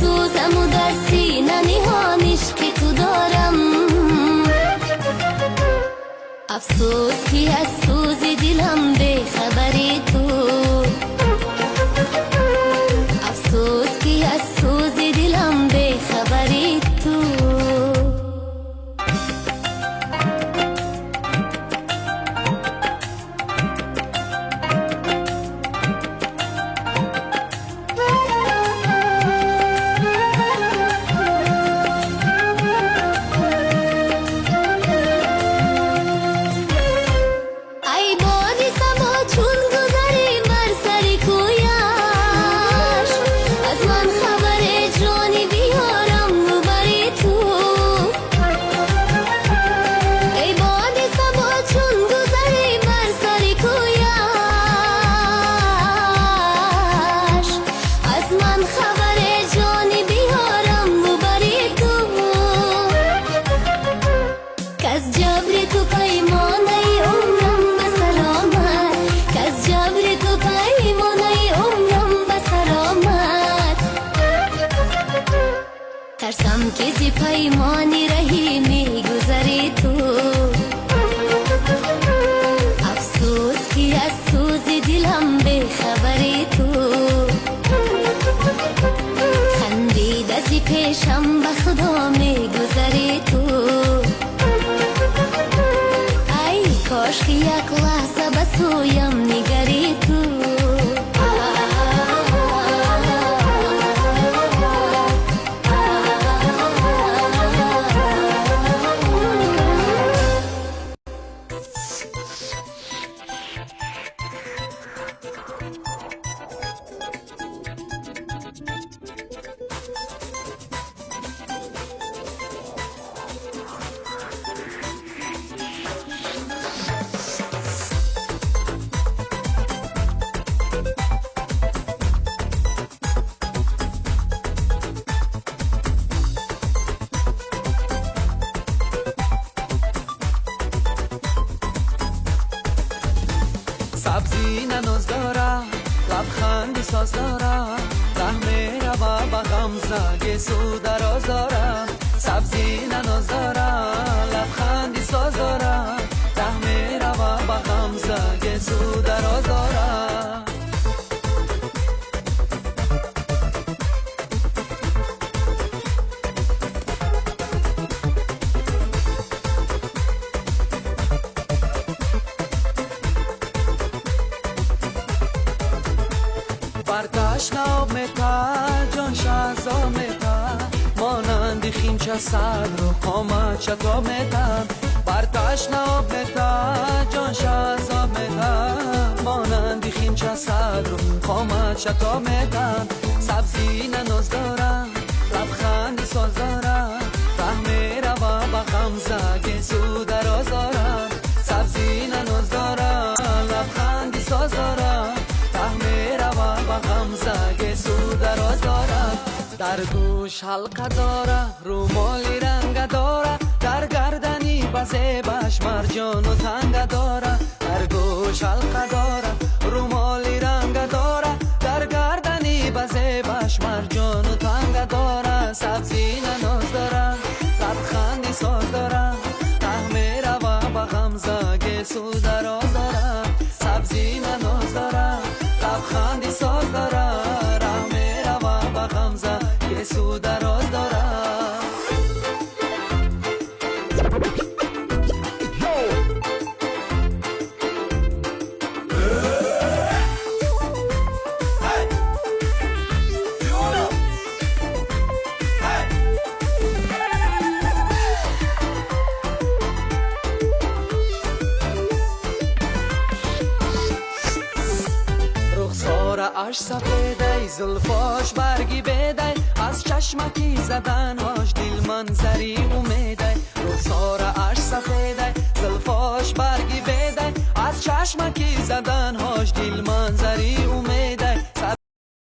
سوزم و در سینه نهان عشق تو دارم. افسوس که از سوز دلم به خبری تو، افسوس که از سوز دلم به خبری تو. ترسم که زی پیمانی رهی می گذری تو. افسوس که از سوز دلم به خبری تو. خندید زی پیشم به خدا می گذری تو. ای کاش که یک لحظه به سویم نگری تو. سبزی نناز داره، لبخندی ساز داره، ره میره و به غمزه سو دراز داره. سبزی نناز داره، لبخندی ساز داره، ره میره و به غمزه سو دراز داره. برداشت ناب میتا جان شهزا میتا، مانند خیمچه صدر و قامت چتا میتا. برداشت ناب میتا جان شهزا میتا، مانند خیمچه صدر و قامت چتا میتا. سبزی نناز داره، لبخندی ساز داره، ره میره و به غمزه سو دراز داره. سبزی نناز داره، لبخندی ساز داره، ره میره و به غمزه سو دراز داره. در گوش حلقه داره، رومالی رنگ داره، در گردنی بزیبش مرجان و تنگ داره. در گوش حلقه داره، رومالی رنگ داره، در گردنی بزیبش مرجان و تنگ داره. سبزی نناز داره، لبخندی ساز داره، ره میره و به غمزه سو دراز داره. سبزی نناز داره، لبخندی ساز داره، ره میره و به غمزه سو دراز داره. اش سفیده زلفاش برگی بیده، از چشمکی زدنهاش دل منظری امیده. رخسار اش سفیده زلفاش برگی بیده، از چشمکی زدنهاش دل منظری